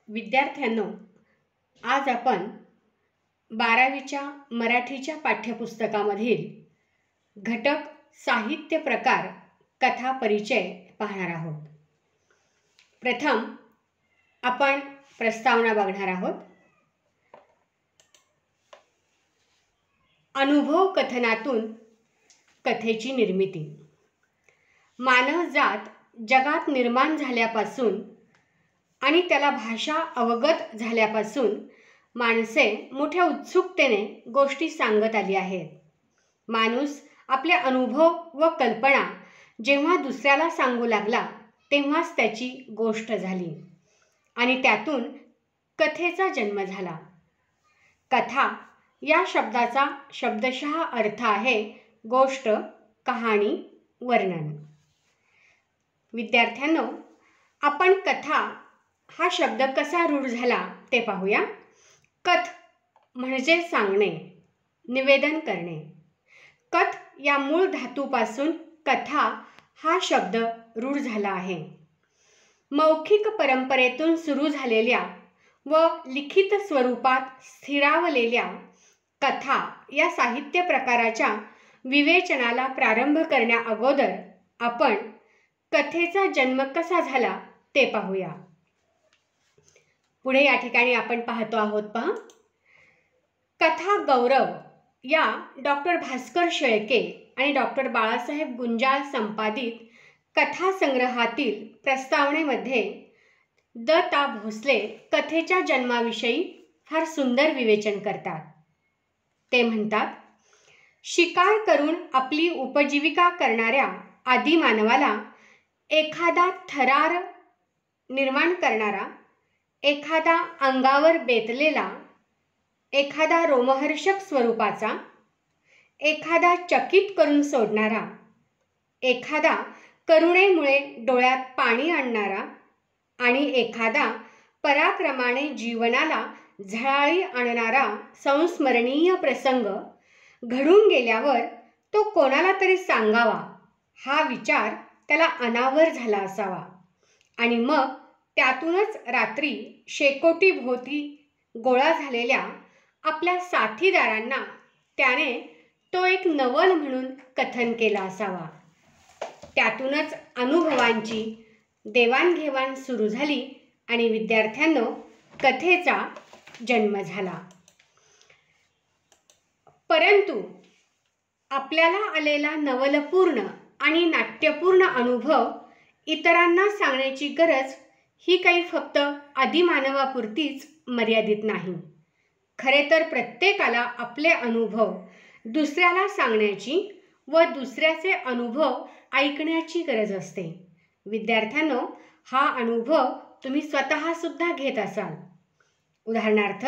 विद्यार्थ्यांनो, आज आपण 12वीच्या मराठीच्या पाठ्यपुस्तकामधील घटक साहित्य प्रकार कथा परिचय पाहणार आहोत. प्रथम आपण प्रस्तावना बघणार आहोत. अनुभव कथनातून कथेची निर्मिती. मानवजात जगात निर्माण झाल्यापासून आणि त्याला भाषा अवगत झाल्यापासून माणसे मोठ्या उत्सुकतेने गोष्टी सांगत आली आहेत. माणूस आपले अनुभव व कल्पना जेव्हा दुसऱ्याला सांगू लागला तेव्हाच त्याची गोष्ट झाली आणि त्यातून कथेचा जन्म झाला. कथा या शब्दाचा शब्दशः अर्थ आहे गोष्ट, कहाणी, वर्णन. विद्यार्थ्यांनो, आपण कथा हा शब्द कसा रूढ झाला ते पाहूया. कथ म्हणजे सांगणे, निवेदन करणे. कथ या मूळ धातूपासून कथा हा शब्द रूढ झाला आहे. मौखिक परंपरेतून सुरू झालेल्या व लिखित स्वरूपात स्थिरावलेल्या कथा या साहित्य प्रकाराच्या विवेचनाला प्रारंभ करण्या अगोदर आपण कथेचा जन्म कसा झाला ते पाहूया. पुढे या ठिकाणी आपण पाहतो आहोत. पहा, कथा गौरव या डॉक्टर भास्कर शेळके आणि डॉक्टर बाळासाहेब गुंजाळ संपादित कथा संग्रहातील प्रस्तावनेमध्ये द. ता. भोसले कथेच्या जन्माविषयी फार सुंदर विवेचन करतात. ते म्हणतात, शिकार करून आपली उपजीविका करणाऱ्या आदिमानवाला एखादा थरार निर्माण करणारा, एखादा अंगावर बेतलेला, एखादा रोमहर्षक स्वरूपाचा, एखादा चकित करून सोडणारा, एखादा करुणेमुळे डोळ्यात पाणी आणणारा आणि एखादा पराक्रमाने जीवनाला झळाळी आणणारा संस्मरणीय प्रसंग घडून गेल्यावर तो कोणाला तरी सांगावा हा विचार त्याला अनावर झाला असावा आणि मग त्यातूनच रात्री शेकोटी भोवती गोळा झालेल्या आपल्या साथीदारांना त्याने तो एक नवल म्हणून कथन केला असावा. त्यातूनच अनुभवांची देवाणघेवाण सुरू झाली आणि विद्यार्थ्यांनो, कथेचा जन्म झाला. परंतु आपल्याला आलेला नवलपूर्ण आणि नाट्यपूर्ण अनुभव इतरांना सांगण्याची गरज ही काही फक्त आदिमानवापुरतीच मर्यादित नाही. खरे तर प्रत्येकाला आपले अनुभव दुसऱ्याला सांगण्याची व दुसऱ्याचे अनुभव ऐकण्याची गरज असते. विद्यार्थ्यांनो, हा अनुभव तुम्ही स्वतः सुद्धा घेत असाल. उदाहरणार्थ,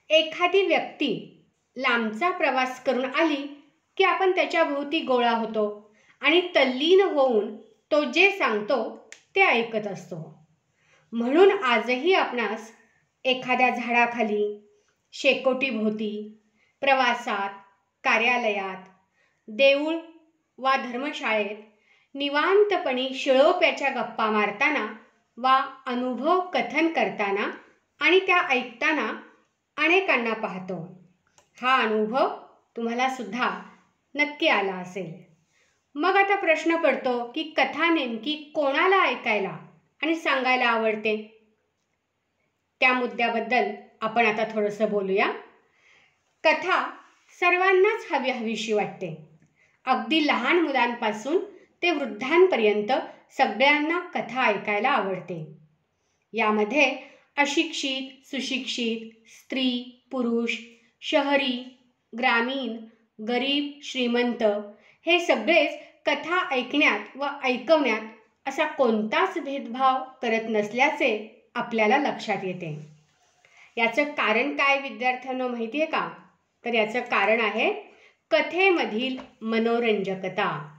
एखादी व्यक्ती लांबचा प्रवास करून आली की आपण त्याच्या भोवती गोळा होतो आणि तल्लीन होऊन तो जे सांगतो ते ऐकत असतो. म्हणून आजही आपणास एखाद्या झाडाखाली, शेकोटीभोवती, प्रवासात, कार्यालयात, देऊळ वा धर्मशाळेत निवांतपणी शिळोप्याच्या गप्पा मारताना वा अनुभव कथन करताना आणि त्या ऐकताना अनेकांना पाहतो. हा अनुभव तुम्हाला सुद्धा नक्की आला असेल. मग आता प्रश्न पडतो की कथा नेमकी कोणाला ऐकायला आणि सांगायला आवडते? त्या मुद्द्याबद्दल आपण आता थोडंसं बोलूया. कथा सर्वांनाच हवीशी वाटते. अगदी लहान मुलांपासून ते वृद्धांपर्यंत सगळ्यांना कथा ऐकायला आवडते. यामध्ये अशिक्षित, सुशिक्षित, स्त्री, पुरुष, शहरी, ग्रामीण, गरीब, श्रीमंत हे सगळेच कथा ऐकण्यात व ऐकवण्यात असा कोणताच भेदभाव करत नसल्याचे आपल्याला लक्षात येते. याचं कारण काय विद्यार्थ्यांनो माहिती आहे का? तर याचं कारण आहे कथेमधील मनोरंजकता.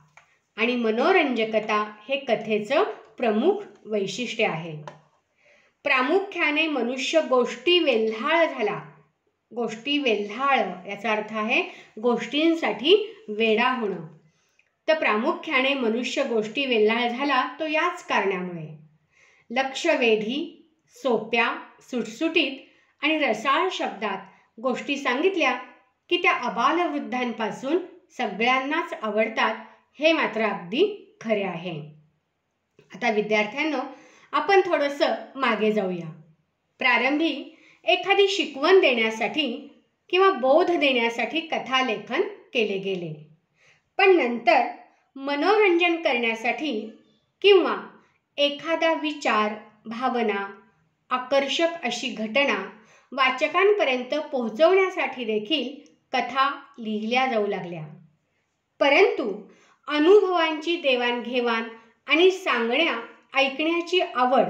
आणि मनोरंजकता हे कथेचं प्रमुख वैशिष्ट्य आहे. प्रामुख्याने मनुष्य गोष्टी वेल्हाळ झाला. गोष्टी वेल्हाळ याचा अर्थ आहे गोष्टींसाठी वेडा होणं. तर प्रामुख्याने मनुष्य गोष्टी वेल्हाळ झाला तो याच कारणामुळे. लक्षवेधी, सोप्या, सुटसुटीत आणि रसाळ शब्दात गोष्टी सांगितल्या की त्या आबालवृद्धांपासून सगळ्यांनाच आवडतात, हे मात्र अगदी खरे आहे. आता विद्यार्थ्यांनो, आपण थोडंसं मागे जाऊया. प्रारंभी एखादी शिकवण देण्यासाठी किंवा बोध देण्यासाठी कथालेखन केले गेले. पण नंतर मनोरंजन करण्यासाठी किंवा एखादा विचार, भावना, आकर्षक अशी घटना वाचकांपर्यंत पोहोचवण्यासाठी देखील कथा लिहिल्या जाऊ लागल्या. परंतु अनुभवांची देवाणघेवाण आणि सांगण्या ऐकण्याची आवड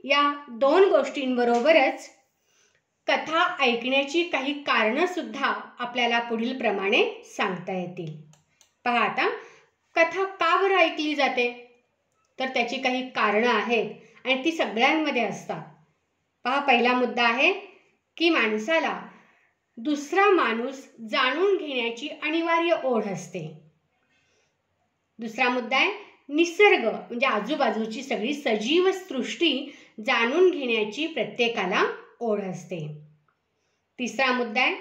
या दोन गोष्टींबरोबरच कथा ऐकण्याची काही कारणंसुद्धा आपल्याला पुढील प्रमाणे सांगता येतील. पहा आता, कथा का बरं ऐकली जाते? तर त्याची काही कारणं आहेत आणि ती सगळ्यांमध्ये असतात. पहा, पहिला मुद्दा आहे की माणसाला दुसरा माणूस जाणून घेण्याची अनिवार्य ओढ असते. दुसरा मुद्दा आहे निसर्ग म्हणजे आजूबाजूची सगळी सजीव सृष्टी जाणून घेण्याची प्रत्येकाला ओढ असते. तिसरा मुद्दा आहे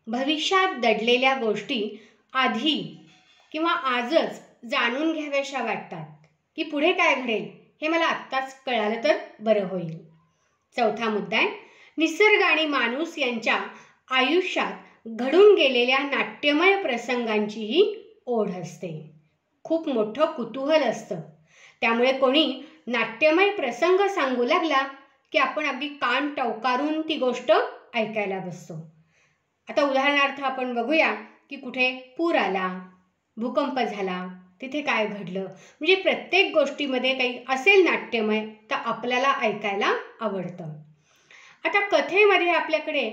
भविष्यात दडलेल्या गोष्टी आधी किंवा आजच जाणून घ्याव्याशा वाटतात की पुढे काय घडेल हे मला आत्ताच कळालं तर बरं होईल. चौथा मुद्दा आहे निसर्ग आणि माणूस यांच्या आयुष्यात घडून गेलेल्या नाट्यमय प्रसंगांचीही ओढ असते. खूप मोठं कुतूहल असतं. त्यामुळे कोणी नाट्यमय प्रसंग सांगू लागला की आपण अगदी कान टवकारून ती गोष्ट ऐकायला बसतो. आता उदाहरणार्थ आपण बघूया की कुठे पूर आला, भूकंप झाला, तिथे काय घडलं, म्हणजे प्रत्येक गोष्टीमध्ये काही असेल नाट्यमय तर आपल्याला ऐकायला आवडतं. आता कथेमध्ये आपल्याकडे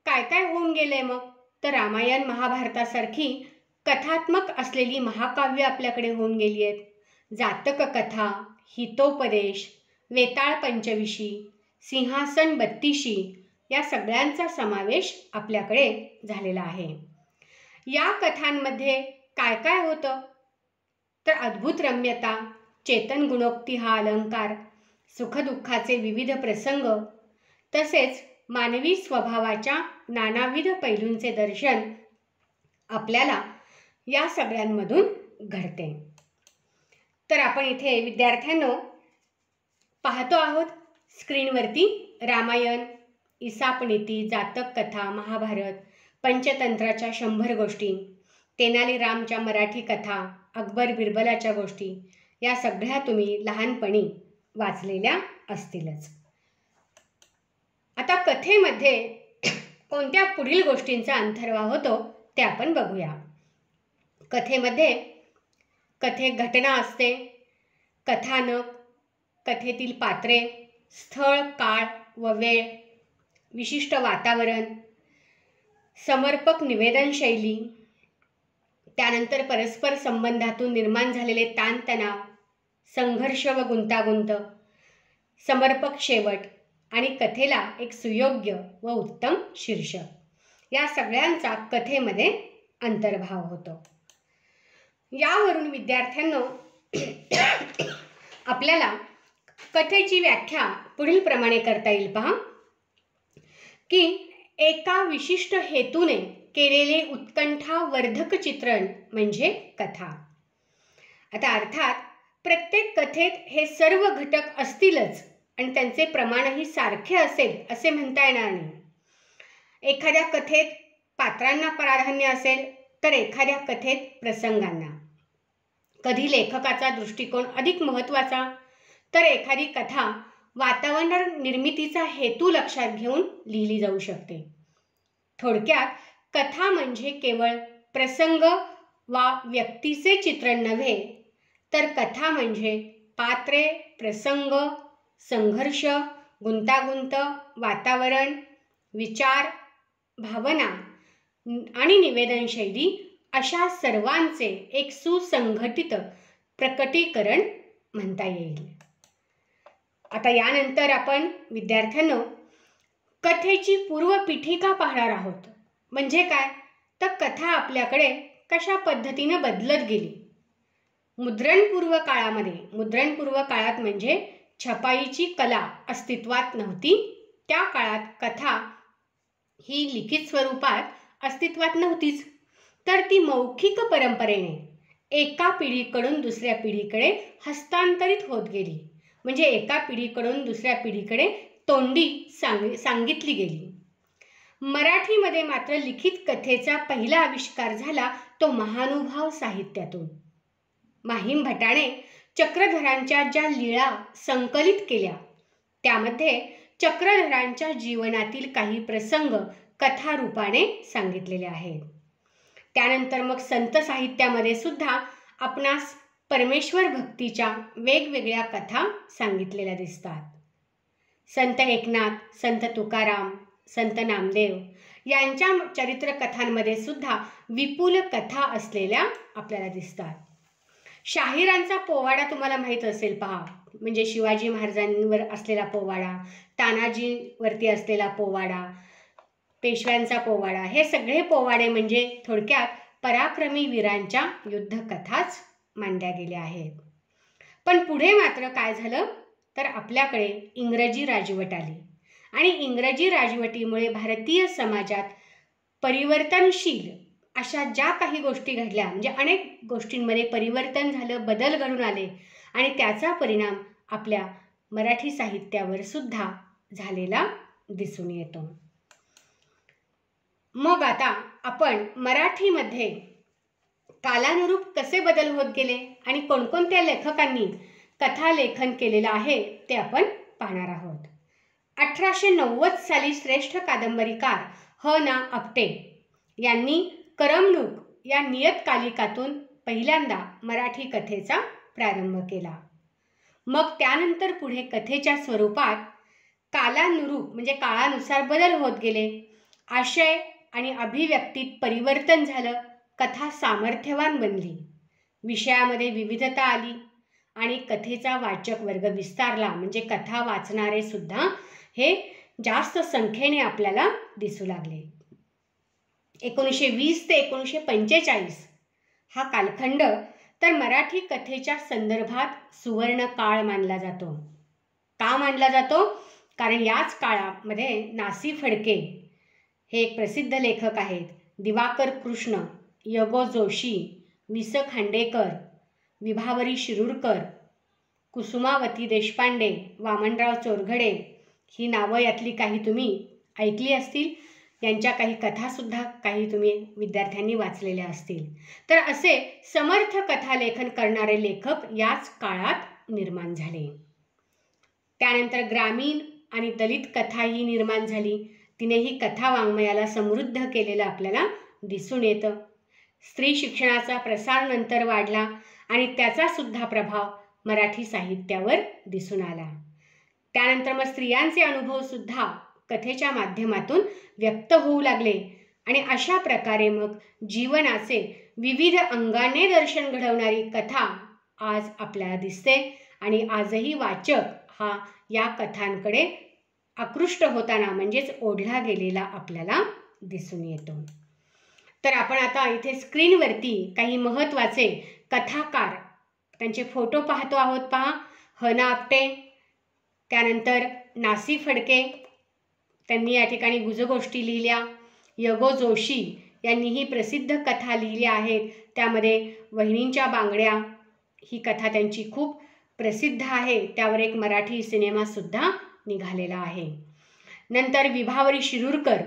काय काय होऊन गेलंय मग? तर रामायण महाभारतासारखी कथात्मक असलेली महाकाव्य आपल्याकडे होऊन गेली आहेत. जातक कथा, हितोपदेश, वेताळ पंचविशी, सिंहासन बत्तीशी या सगळ्यांचा समावेश आपल्याकडे झालेला आहे. या कथांमध्ये काय काय होतं? तर अद्भुत रम्यता, चेतन गुणोक्ती हा अलंकार, सुखदुःखाचे विविध प्रसंग, तसेच मानवी स्वभावाच्या नानाविध पैलूंचे दर्शन आपल्याला या सगळ्यांमधून घडते. तर आपण इथे विद्यार्थ्यांनो पाहतो आहोत स्क्रीनवरती रामायण, ईसापनीती, जातक कथा, महाभारत, पंचतंत्राच्या 100 गोष्टी, तेनालीरामच्या मराठी कथा, अकबर बिरबलाच्या गोष्टी या सगळ्या तुम्ही लहानपणी वाचलेल्या असतीलच. आता कथेमध्ये कोणत्या पुढील गोष्टींचा अंतर्भाव होतो ते आपण बघूया. कथेमध्ये कथेत घटना असते, कथानक, कथेतील पात्रे, स्थळ, काळ व वेळ, विशिष्ट वातावरण, समर्पक निवेदन शैली, त्यानंतर परस्पर संबंधातून निर्माण झालेले ताणतणाव, संघर्ष व गुंतागुंत, समर्पक शेवट आणि कथेला एक सुयोग्य व उत्तम शीर्षक या सगळ्यांचा कथेमध्ये अंतर्भाव होतो. यावरून विद्यार्थ्यांनो आपल्याला कथेची व्याख्या पुढील प्रमाणे करता येईल. पहा की एका विशिष्ट हेतूने केलेले उत्कंठावर्धक चित्रण म्हणजे कथा. आता अर्थात प्रत्येक कथेत हे सर्व घटक असतीलच आणि त्यांचे प्रमाणही सारखे असेल असे म्हणता येणार नाही. एखाद्या कथेत पात्रांना प्राधान्य असेल तर एखाद्या कथेत प्रसंगांना. कधी लेखकाचा दृष्टिकोन अधिक महत्त्वाचा तर एखादी कथा वातावरण निर्मितीचा हेतू लक्षात घेऊन लिहिली जाऊ शकते. थोडक्यात कथा म्हणजे केवळ प्रसंग वा व्यक्तीचे चित्रण नव्हे तर कथा म्हणजे पात्रे, प्रसंग, संघर्ष, गुंतागुंत, वातावरण, विचार, भावना आणि निवेदनशैली अशा सर्वांचे एक सुसंघटित प्रकटीकरण म्हणता येईल. आता यानंतर आपण विद्यार्थ्यांनो कथेची पूर्वपीठिका पाहणार आहोत. म्हणजे काय तर कथा आपल्याकडे कशा पद्धतीने बदलत गेली. मुद्रणपूर्व काळामध्ये, मुद्रणपूर्व काळात म्हणजे छपाईची कला अस्तित्वात नव्हती. त्या काळात कथा ही लिखित स्वरूपात अस्तित्वात नव्हतीच, तर ती मौखिक परंपरेने एका पिढीकडून दुसऱ्या पिढीकडे हस्तांतरित होत गेली. म्हणजे एका पिढीकडून दुसऱ्या पिढीकडे तोंडी सांगितली गेली. मराठीमध्ये मात्र लिखित कथेचा पहिला आविष्कार झाला तो महानुभाव साहित्यातून. माहीम भटाने चक्रधरांच्या ज्या लीळा संकलित केल्या त्यामध्ये चक्रधरांच्या जीवनातील काही प्रसंग कथारूपाने सांगितलेले आहेत. त्यानंतर मग संत साहित्यामध्ये सुद्धा आपणास परमेश्वर भक्तीच्या वेगवेगळ्या कथा सांगितलेल्या दिसतात. संत एकनाथ, संत तुकाराम, संत नामदेव यांच्या चरित्र कथांमध्ये सुद्धा विपुल कथा असलेल्या आपल्याला दिसतात. शाहिरांचा पोवाडा तुम्हाला माहीत असेल पहा, म्हणजे शिवाजी महाराजांवर असलेला पोवाडा, तानाजीवरती असलेला पोवाडा, पेशव्यांचा पोवाडा, हे सगळे पोवाडे म्हणजे थोडक्यात पराक्रमी वीरांच्या युद्धकथाच मांडल्या गेल्या आहेत. पण पुढे मात्र काय झालं तर आपल्याकडे इंग्रजी राजवट आली आणि इंग्रजी राजवटीमुळे भारतीय समाजात परिवर्तनशील अशा ज्या काही गोष्टी घडल्या, म्हणजे अनेक गोष्टींमध्ये परिवर्तन झालं, बदल घडून आले आणि त्याचा परिणाम आपल्या मराठी साहित्यावर सुद्धा झालेला दिसून येतो. मग आता आपण मराठीमध्ये कालानुरूप कसे बदल होत गेले आणि कोणकोणत्या लेखकांनी कथालेखन केलेलं आहे ते आपण पाहणार आहोत. 1890 साली श्रेष्ठ कादंबरीकार ह. ना. आपटे यांनी करमणूक या नियतकालिकातून पहिल्यांदा मराठी कथेचा प्रारंभ केला. मग त्यानंतर पुढे कथेच्या स्वरूपात कालानुरूप म्हणजे काळानुसार बदल होत गेले. आशय आणि अभिव्यक्तीत परिवर्तन झालं, कथा सामर्थ्यवान बनली, विषयामध्ये विविधता आली आणि कथेचा वाचक वर्ग विस्तारला, म्हणजे कथा वाचणारे सुद्धा हे जास्त संख्येने आपल्याला दिसू लागले. 1920 ते 1945 हा कालखंड तर मराठी कथेच्या संदर्भात सुवर्ण काळ मानला जातो. का मानला जातो? कारण याच काळामध्ये नासी फडके हे एक प्रसिद्ध लेखक आहेत. दिवाकर कृष्ण, य. गो. जोशी, वि. स. खांडेकर, विभावरी शिरूरकर, कुसुमावती देशपांडे, वामनराव चोरघडे ही नावं यातली काही तुम्ही ऐकली असतील. यांच्या काही कथासुद्धा काही तुम्ही विद्यार्थ्यांनी वाचलेल्या असतील. तर असे समर्थ कथालेखन करणारे लेखक याच काळात निर्माण झाले. त्यानंतर ग्रामीण आणि दलित कथाही निर्माण झाली. तिनेही कथा वाङ्मयाला समृद्ध केलेलं आपल्याला दिसून येतं. स्त्री शिक्षणाचा प्रसार नंतर वाढला आणि त्याचा सुद्धा प्रभाव मराठी साहित्यावर दिसून आला. त्यानंतर मग स्त्रियांचे अनुभव सुद्धा कथेच्या माध्यमातून व्यक्त होऊ लागले आणि अशा प्रकारे मग जीवनाचे विविध अंगाने दर्शन घडवणारी कथा आज आपल्याला दिसते आणि आजही वाचक हा या कथांकडे आकृष्ट होताना म्हणजेच ओढला गेलेला आपल्याला दिसून येतो. तर आपण आता इथे स्क्रीनवरती काही महत्त्वाचे कथाकार त्यांचे फोटो पाहतो आहोत. पहा, ह. ना. आपटे, त्यानंतर नासी फडके, त्यांनी या ठिकाणी गुजगोष्टी लिहिल्या. य. गो. जोशी यांनीही प्रसिद्ध कथा लिहिल्या आहेत. त्यामध्ये वहिनींच्या बांगड्या ही कथा त्यांची खूप प्रसिद्ध आहे. त्यावर एक मराठी सिनेमासुद्धा निघालेला आहे. नंतर विभावरी शिरूरकर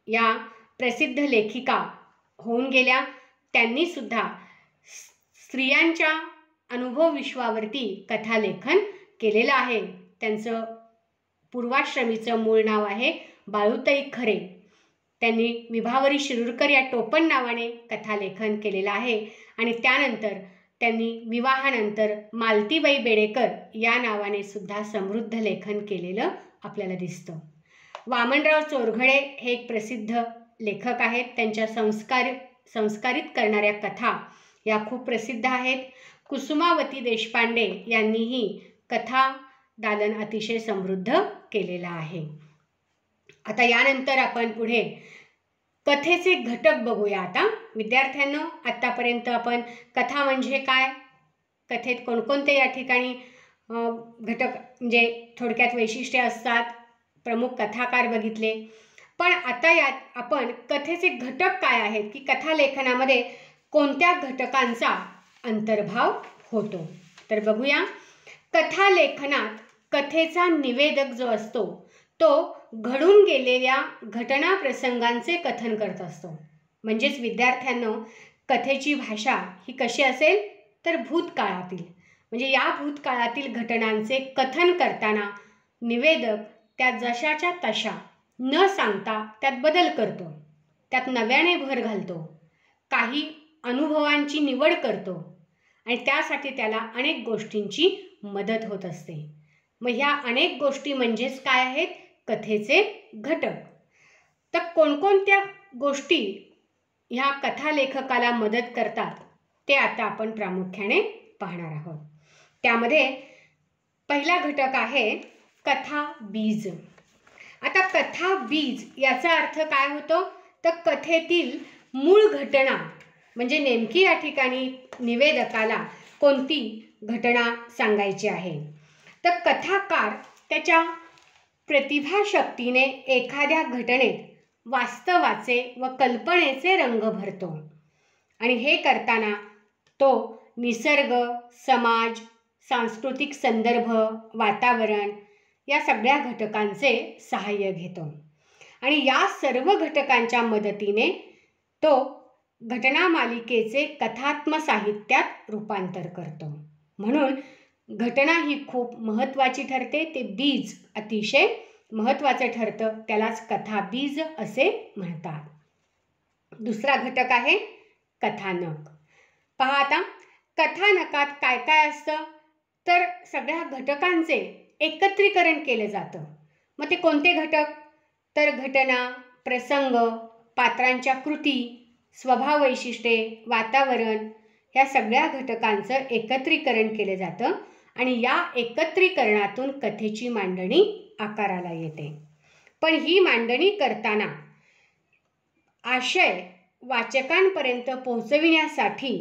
या प्रसिद्ध लेखिका होऊन गेल्या. त्यांनी सुद्धा स्त्रियांच्या अनुभव विश्वावरती कथालेखन केलेलं आहे. त्यांचं पूर्वाश्रमीचं मूळ नाव आहे बाळूताई खरे. त्यांनी विभावरी शिरूरकर या टोपण नावाने कथालेखन केलेलं आहे आणि त्यानंतर त्यांनी विवाहानंतर मालतीबाई बेडेकर या नावाने सुद्धा समृद्ध लेखन केलेलं आपल्याला दिसतं. वामनराव चोरघडे हे एक प्रसिद्ध लेखक आहेत. त्यांच्या संस्कारित करणाऱ्या कथा या खूप प्रसिद्ध आहेत. कुसुमावती देशपांडे यांनीही कथा दालन अतिशय समृद्ध केलेलं आहे. आता यानंतर आपण पुढे कथेचे घटक बघूया. आता विद्यार्थ्यांनो, आत्तापर्यंत आपण कथा म्हणजे काय, कथेत कोणकोणते या ठिकाणी घटक म्हणजे थोडक्यात वैशिष्ट्ये असतात, प्रमुख कथाकार बघितले. पण आता यात आपण कथेचे घटक काय आहेत की कथालेखनामध्ये कोणत्या घटकांचा अंतर्भाव होतो तर बघूया. कथालेखनात कथेचा निवेदक जो असतो तो घडून गेलेल्या घटना प्रसंगांचे कथन करत असतो. म्हणजेच विद्यार्थ्यांनो, कथेची भाषा ही कशी असेल तर भूतकाळातील, म्हणजे या भूतकाळातील घटनांचे कथन करताना निवेदक त्या जशाच्या तशा न सांगता त्यात बदल करतो, त्यात नव्याने भर घालतो, काही अनुभवांची निवड करतो आणि त्यासाठी त्याला अनेक गोष्टींची मदत होत असते. मग ह्या अनेक गोष्टी म्हणजेच काय आहेत? कथेचे घटक. तर कोणकोणत्या गोष्टी ह्या कथालेखकाला मदत करतात ते आता आपण प्रामुख्याने पाहणार आहोत. त्यामध्ये पहिला घटक आहे कथा बीज. आता कथा बीज याचा अर्थ काय होतो तर कथेतील मूळ घटना, म्हणजे नेमकी या ठिकाणी निवेदकाला कोणती घटना सांगायची आहे. तर कथाकार त्याच्या प्रतिभाशक्तीने एखाद्या घटनेत वास्तवाचे व कल्पनेचे रंग भरतो आणि हे करताना तो निसर्ग, समाज, सांस्कृतिक संदर्भ, वातावरण या सगळ्या घटकांचे सहाय्य घेतो आणि या सर्व घटकांच्या मदतीने तो घटना मालिकेचे कथात्मक साहित्यात रूपांतर करतो. म्हणून घटना ही खूप महत्त्वाची ठरते. ते बीज अतिशय महत्त्वाचं ठरतं, त्यालाच कथा बीज असे म्हणतात. दुसरा घटक आहे कथानक. पहा आता कथानकात काय काय असतं तर सगळ्या घटकांचे एकत्रीकरण केलं जातं. मग ते कोणते घटक तर घटना, प्रसंग, पात्रांच्या कृती, स्वभाव वैशिष्ट्ये, वातावरण ह्या सगळ्या घटकांचं एकत्रीकरण केलं जातं आणि या एकत्रीकरणातून कथेची मांडणी आकाराला येते. पण ही मांडणी करताना आशय वाचकांपर्यंत पोहोचविण्यासाठी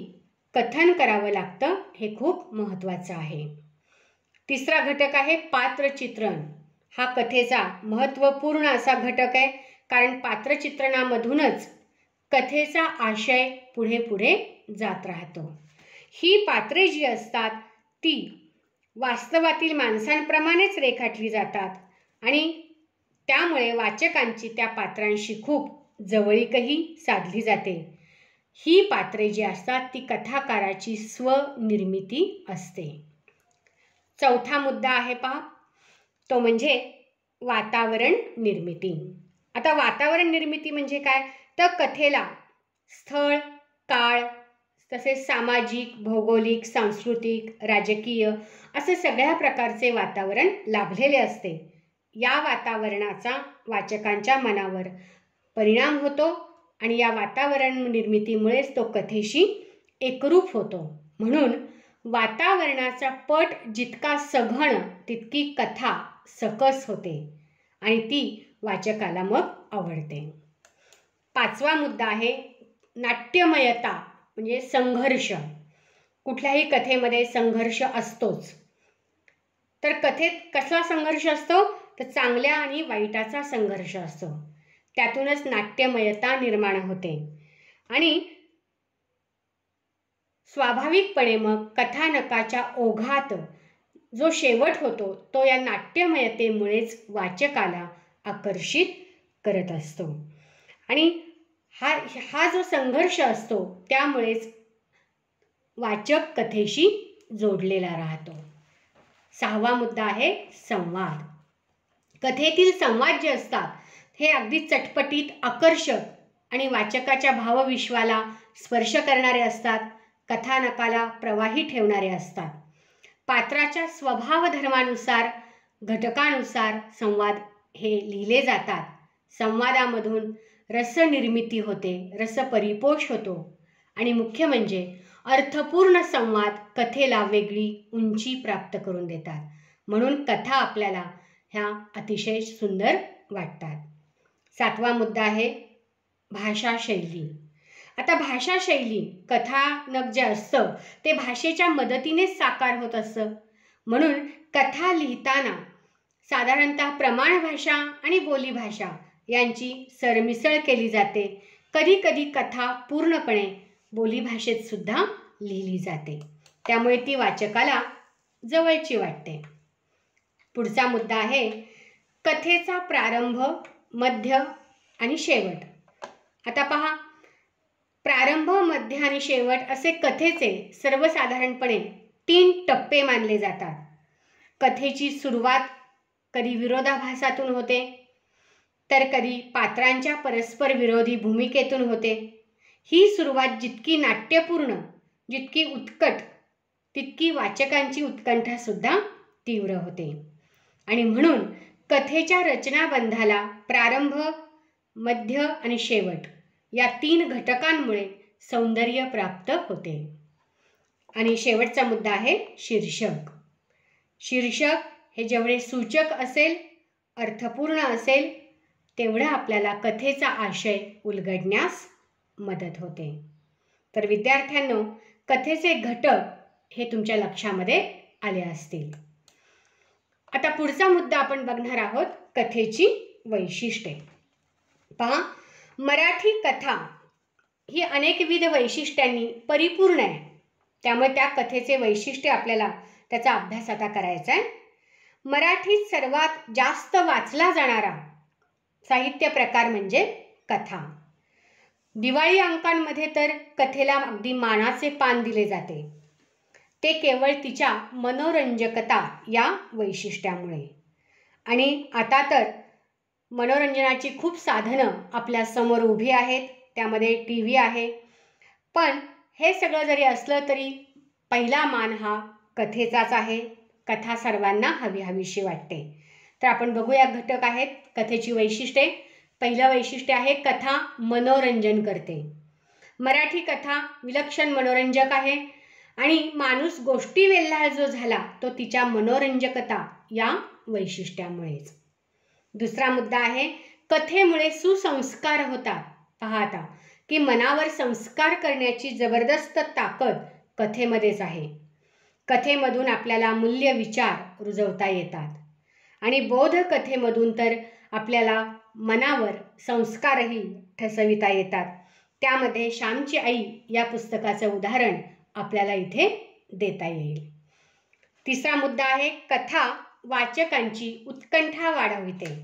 कथन करावं लागतं, हे खूप महत्त्वाचं आहे. तिसरा घटक आहे पात्रचित्रण. हा कथेचा महत्त्वपूर्ण असा घटक आहे, कारण पात्रचित्रणामधूनच कथेचा आशय पुढे पुढे जात राहतो. ही पात्रे जी असतात ती वास्तवातील माणसांप्रमाणेच रेखाटली जातात आणि त्यामुळे वाचकांची त्या पात्रांशी खूप जवळीकही साधली जाते. ही पात्रे जी असतात ती कथाकाराची स्वनिर्मिती असते. चौथा मुद्दा आहे पहा, तो म्हणजे वातावरण निर्मिती. आता वातावरण निर्मिती म्हणजे काय तर कथेला स्थळ, काळ, तसेच सामाजिक, भौगोलिक, सांस्कृतिक, राजकीय असे सगळ्या प्रकारचे वातावरण लाभलेले असते. या वातावरणाचा वाचकांच्या मनावर परिणाम होतो आणि या वातावरण निर्मितीमुळेच तो कथेशी एकरूप होतो. म्हणून वातावरणाचा पट जितका सघन तितकी कथा सकस होते आणि ती वाचकाला मग आवडते. पाचवा मुद्दा आहे नाट्यमयता, म्हणजे संघर्ष. कुठल्याही कथेमध्ये संघर्ष असतोच. तर कथेत कसा संघर्ष असतो तर चांगल्या आणि वाईटाचा संघर्ष असतो. त्यातूनच नाट्यमयता निर्माण होते आणि स्वाभाविकपणे मग कथानकाच्या ओघात जो शेवट होतो तो या नाट्यमयतेमुळेच वाचकाला आकर्षित करत असतो आणि हा जो संघर्ष असतो त्यामुळेच वाचक कथेशी जोडलेला राहतो. सहावा मुद्दा आहे संवाद. कथेतील संवाद जे असतात हे अगदी चटपटीत, आकर्षक आणि वाचकाच्या भावविश्वाला स्पर्श करणारे असतात. कथानकाला प्रवाही ठेवणारे असतात. पात्राच्या स्वभाव धर्मानुसार, घटकानुसार संवाद हे लिहिले जातात. संवादामधून रसनिर्मिती होते, रसपरिपोष होतो आणि मुख्य म्हणजे अर्थपूर्ण संवाद कथेला वेगळी उंची प्राप्त करून देतात. म्हणून कथा आपल्याला ह्या अतिशय सुंदर वाटतात. सातवा मुद्दा आहे भाषाशैली. आता भाषाशैली, कथानक जे असतं ते भाषेच्या मदतीनेच साकार होत असतं. म्हणून कथा लिहिताना साधारणतः प्रमाण भाषा आणि बोलीभाषा यांची सरमिसळ केली जाते. कधी कधी कथा पूर्णपणे बोलीभाषेत सुद्धा लिहिली जाते, त्यामुळे ती वाचकाला जवळची वाटते. पुढचा मुद्दा आहे कथेचा प्रारंभ, मध्य आणि शेवट. आता पहा, प्रारंभ, मध्य आणि शेवट असे कथेचे सर्वसाधारणपणे 3 टप्पे मानले जातात. कथेची सुरुवात कधी विरोधाभासातून होते, तर कधी पात्रांच्या परस्पर विरोधी भूमिकेतून होते. ही सुरुवात जितकी नाट्यपूर्ण, जितकी उत्कट, तितकी वाचकांची उत्कंठा सुद्धा तीव्र होते. आणि म्हणून कथेच्या रचनाबंधाला प्रारंभ, मध्य आणि शेवट या 3 घटकांमुळे सौंदर्य प्राप्त होते. आणि शेवटचा मुद्दा आहे शीर्षक. शीर्षक हे जेवढे सूचक असेल, अर्थपूर्ण असेल, तेवढं आपल्याला कथेचा आशय उलगडण्यास मदत होते. तर विद्यार्थ्यांनो, कथेचे घटक हे तुमच्या लक्षामध्ये आले असतील. आता पुढचा मुद्दा आपण बघणार आहोत, कथेची वैशिष्ट्ये. पहा, मराठी कथा ही अनेकविध वैशिष्ट्यांनी परिपूर्ण आहे. त्यामुळे त्या कथेचे वैशिष्ट्य आपल्याला त्याचा अभ्यास आता करायचा आहे. मराठीत सर्वात जास्त वाचला जाणारा साहित्य प्रकार म्हणजे कथा. दिवाळी अंकांमध्ये तर कथेला अगदी मानाचे पान दिले जाते, ते केवळ तिच्या मनोरंजकता या वैशिष्ट्यामुळे. आणि आता तर मनोरंजनाची खूप साधनं आपल्या समोर उभी आहेत, त्यामध्ये TV आहे. पण हे सगळं जरी असलं तरी पहिला मान हा कथेचाच आहे. कथा सर्वांना हवीशी वाटते. तर आपण बघूया घटक आहेत कथेची वैशिष्ट्ये. पहिलं वैशिष्ट्य आहे कथा मनोरंजन करते. मराठी कथा विलक्षण मनोरंजक आहे आणि माणूस गोष्टी वेल्हाळ जो झाला तो तिच्या मनोरंजकता या वैशिष्ट्यामुळेच. दुसरा मुद्दा आहे कथेमुळे सुसंस्कार होतात. पहा आता की मनावर संस्कार करण्याची जबरदस्त ताकद कथेमध्येच आहे. कथेमधून आपल्याला मूल्य विचार रुजवता येतात आणि बोध कथेमधून तर आपल्याला मनावर संस्कारही ठसविता येतात. त्यामध्ये श्यामची आई या पुस्तकाचं उदाहरण आपल्याला इथे देता येईल. तिसरा मुद्दा आहे कथा वाचकांची उत्कंठा वाढविते.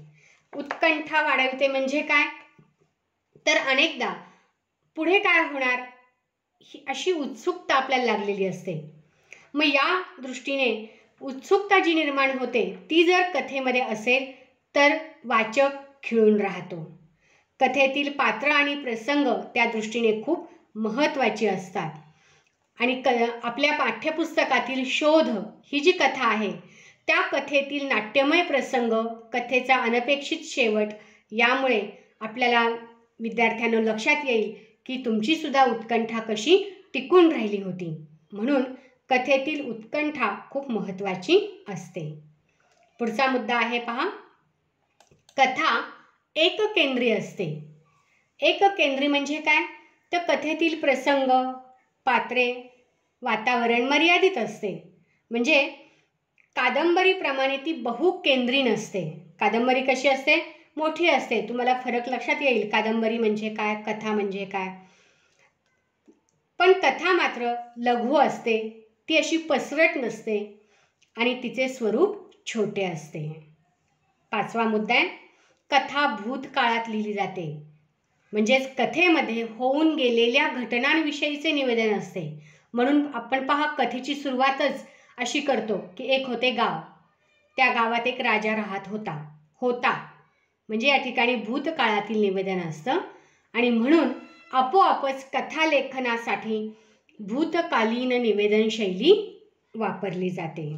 उत्कंठा वाढविते म्हणजे काय, तर अनेकदा पुढे काय होणार ही अशी उत्सुकता आपल्याला लागलेली असते. मग या दृष्टीने उत्सुकता जी निर्माण होते ती जर कथेमध्ये असेल तर वाचक खिळून राहतो. कथेतील पात्र आणि प्रसंग त्या दृष्टीने खूप महत्त्वाची असतात. आणि आपल्या पाठ्यपुस्तकातील शोध ही जी कथा आहे त्या कथेतील नाट्यमय प्रसंग, कथेचा अनपेक्षित शेवट यामुळे आपल्याला विद्यार्थ्यांना लक्षात येईल की तुमची सुद्धा उत्कंठा कशी टिकून राहिली होती. म्हणून कथेतील उत्कंठा खूप महत्त्वाची असते. पुढचा मुद्दा आहे पहा, कथा एककेंद्री असते. एककेंद्री म्हणजे काय, तर कथेतील प्रसंग, पात्रे, वातावरण मर्यादित असते. म्हणजे कादंबरीप्रमाणे ती बहुकेंद्री नसते. कादंबरी कशी असते, मोठी असते. तुम्हाला फरक लक्षात येईल कादंबरी म्हणजे काय, कथा म्हणजे काय. पण कथा मात्र लघु असते, ती अशी पसरट नसते आणि तिचे स्वरूप छोटे असते. पाचवा मुद्दा आहे कथा भूतकाळात लिहिली जाते. म्हणजेच कथेमध्ये होऊन गेलेल्या घटनांविषयीचे निवेदन असते. म्हणून आपण पहा कथेची सुरुवातच अशी करतो की एक होते गाव, त्या गावात एक राजा राहत होता म्हणजे या ठिकाणी भूतकाळातील निवेदन असतं. आणि म्हणून आपोआपच कथालेखनासाठी भूतकालीन निवेदन शैली वापरली जाते.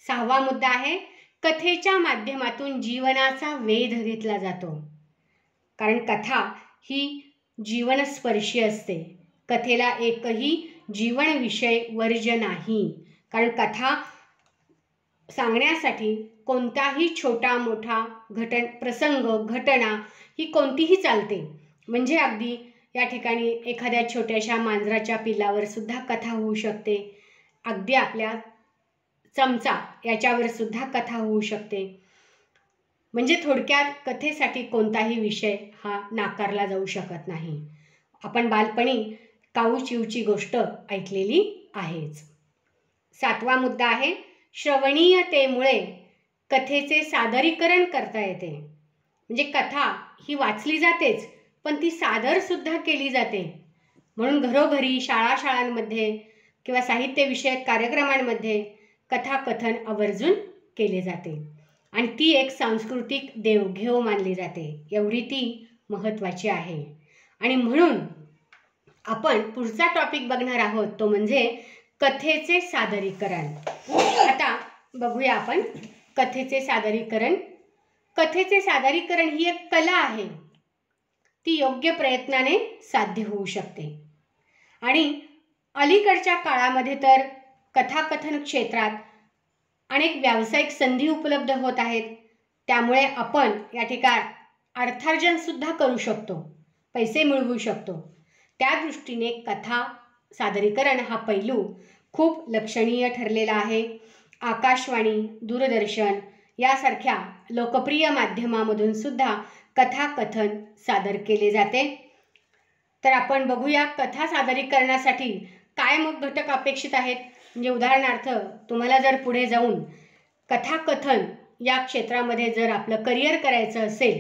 सहावा मुद्दा आहे कथेच्या माध्यमातून जीवनाचा वेध घेतला जातो. कारण कथा ही जीवनस्पर्शी असते. कथेला एकही जीवनविषय वर्ज्य नाही. कारण कथा सांगण्यासाठी कोणताही छोटा मोठा प्रसंग, घटना ही कोणतीही चालते. म्हणजे अगदी या ठिकाणी एखाद्या छोट्याशा मांजराच्या पिलावर सुद्धा कथा होऊ शकते. अगदी आपल्या चमचा याच्यावर सुद्धा कथा होऊ शकते. म्हणजे थोडक्यात कथेसाठी कोणताही विषय हा नाकारला जाऊ शकत नाही. आपण बालपणी काऊ चिवची गोष्ट ऐकलेली आहेच. 7वा मुद्दा आहे श्रवणीयतेमुळे कथेचे सादरीकरण करता येते. म्हणजे कथा ही वाचली जातेच, पण ती सादर सुद्धा केली जाते. म्हणून घरोघरी, शाळांमध्ये किंवा साहित्यविषयक कार्यक्रमांमध्ये कथाकथन आवर्जून केले जाते आणि ती एक सांस्कृतिक देवघेव मानली जाते. एवढी ती महत्त्वाची आहे. आणि म्हणून आपण पुढचा टॉपिक बघणार आहोत तो म्हणजे कथेचे सादरीकरण. आता बघूया आपण कथेचे सादरीकरण. कथेचे सादरीकरण ही एक कला आहे. ती योग्य प्रयत्नाने साध्य होऊ शकते. आणि अलीकडच्या काळामध्ये तर कथाकथन क्षेत्रात अनेक व्यावसायिक संधी उपलब्ध होत आहेत. त्यामुळे आपण या ठिकाणी अर्थार्जन सुद्धा करू शकतो, पैसे मिळवू शकतो. त्या दृष्टीने कथा सादरीकरण हा पैलू खूप लक्षणीय ठरलेला आहे. आकाशवाणी, दूरदर्शन यासारख्या लोकप्रिय माध्यमामधून सुद्धा कथाकथन सादर केले जाते. तर आपण बघूया कथा सादरीकरणासाठी काय मग घटक अपेक्षित आहेत. म्हणजे उदाहरणार्थ तुम्हाला जर पुढे जाऊन कथाकथन या क्षेत्रामध्ये जर आपलं करिअर करायचं असेल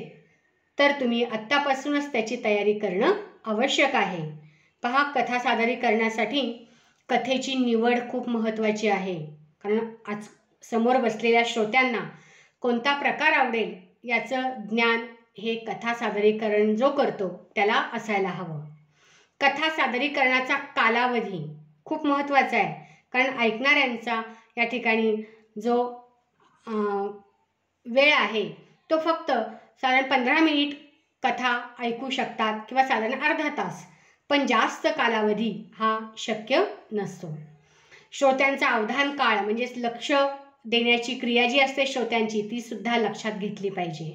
तर तुम्ही आत्तापासूनच त्याची तयारी करणं आवश्यक आहे. पहा, कथा सादरीकरणासाठी कथेची निवड खूप महत्त्वाची आहे. कारण आज समोर बसलेल्या श्रोत्यांना कोणता प्रकार आवडेल याचं ज्ञान हे कथा सादरीकरण जो करतो त्याला असायला हवं. कथा सादरीकरणाचा कालावधी खूप महत्त्वाचा आहे. कारण ऐकणाऱ्यांचा या ठिकाणी जो वेळ आहे तो फक्त साधारण 15 मिनिट कथा ऐकू शकतात किंवा साधारण अर्धा तास, पण जास्त कालावधी हा शक्य नसतो. श्रोत्यांचा अवधान काळ म्हणजे लक्ष देण्याची क्रिया जी असते श्रोत्यांची ती सुद्धा लक्षात घेतली पाहिजे.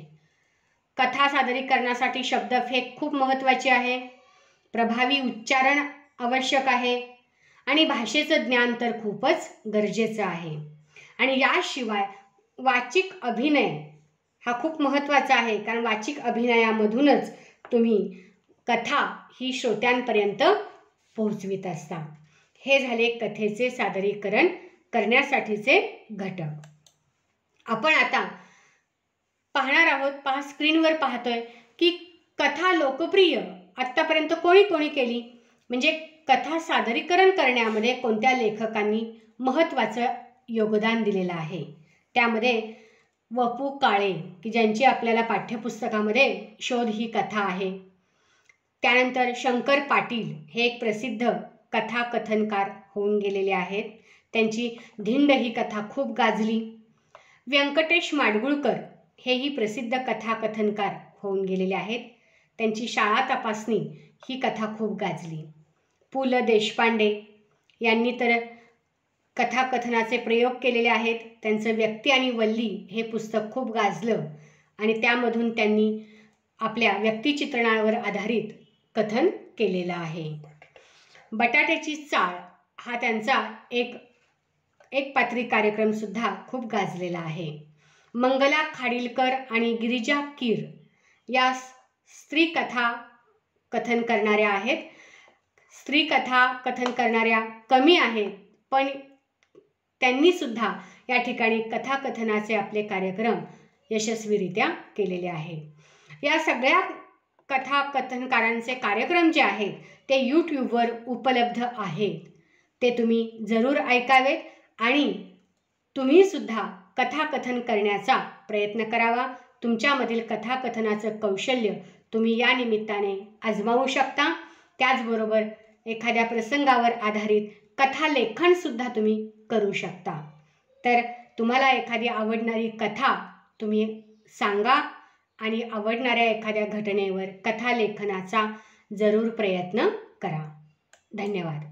कथा सादरीकरणासाठी शब्दफेक खूप महत्त्वाची आहे. प्रभावी उच्चारण आवश्यक आहे आणि भाषेचं ज्ञान तर खूपच गरजेचं आहे. आणि याशिवाय वाचिक अभिनय हा खूप महत्त्वाचा आहे. कारण वाचिक अभिनयामधूनच तुम्ही कथा ही श्रोत्यांपर्यंत पोहोचवित असता. हे झाले कथेचे सादरीकरण करण्यासाठीचे घटक. आपण आता पाहणार आहोत. पहा, स्क्रीनवर पाहतोय की कथा लोकप्रिय आत्तापर्यंत कोणी कोणी केली. म्हणजे कथा सादरीकरण करण्यामध्ये कोणत्या लेखकांनी महत्त्वाचं योगदान दिलेलं आहे. त्यामध्ये व.पु. काळे की ज्यांची आपल्याला पाठ्यपुस्तकामध्ये शोध ही कथा आहे. त्यानंतर शंकर पाटील हे एक प्रसिद्ध कथाकथनकार होऊन गेलेले आहेत. त्यांची धिंड ही कथा खूप गाजली. व्यंकटेश माडगुळकर हेही प्रसिद्ध कथाकथनकार होऊन गेलेले आहेत. त्यांची शाळा तपासणी ही कथा खूप गाजली. पु ल देशपांडे यांनी तर कथाकथनाचे प्रयोग केलेले आहेत. त्यांचं व्यक्ती आणि वल्ली हे पुस्तक खूप गाजलं आणि त्यामधून त्यांनी आपल्या व्यक्तिचित्रणावर आधारित कथन केलेलं आहे. बटाट्याची चाळ हा त्यांचा एक पात्री कार्यक्रम सुद्धा खूप गाजलेला आहे. मंगला खाडीलकर आणि गिरिजा कीर या स्त्री कथा कथन करणाऱ्या आहेत. स्त्री कथा कथन करणाऱ्या कमी आहेत, पण त्यांनी सुद्धा या ठिकाणी कथाकथनाचे आपले कार्यक्रम यशस्वीरित्या केलेले आहेत. या सगळ्या कथाकथनकारांचे कार्यक्रम जे आहेत ते यूट्यूबवर उपलब्ध आहेत. ते तुम्ही जरूर ऐकावेत आणि तुम्ही सुद्धा कथाकथन करण्याचा प्रयत्न करावा. तुमच्यामधील कथाकथनाचं कौशल्य तुम्ही या निमित्ताने आजमावू शकता. त्याचबरोबर एखाद्या प्रसंगावर आधारित कथालेखन सुद्धा तुम्ही करू शकता. तर तुम्हाला एखादी आवडणारी कथा तुम्ही सांगा आणि आवडणाऱ्या एखाद्या घटनेवर कथालेखनाचा जरूर प्रयत्न करा. धन्यवाद.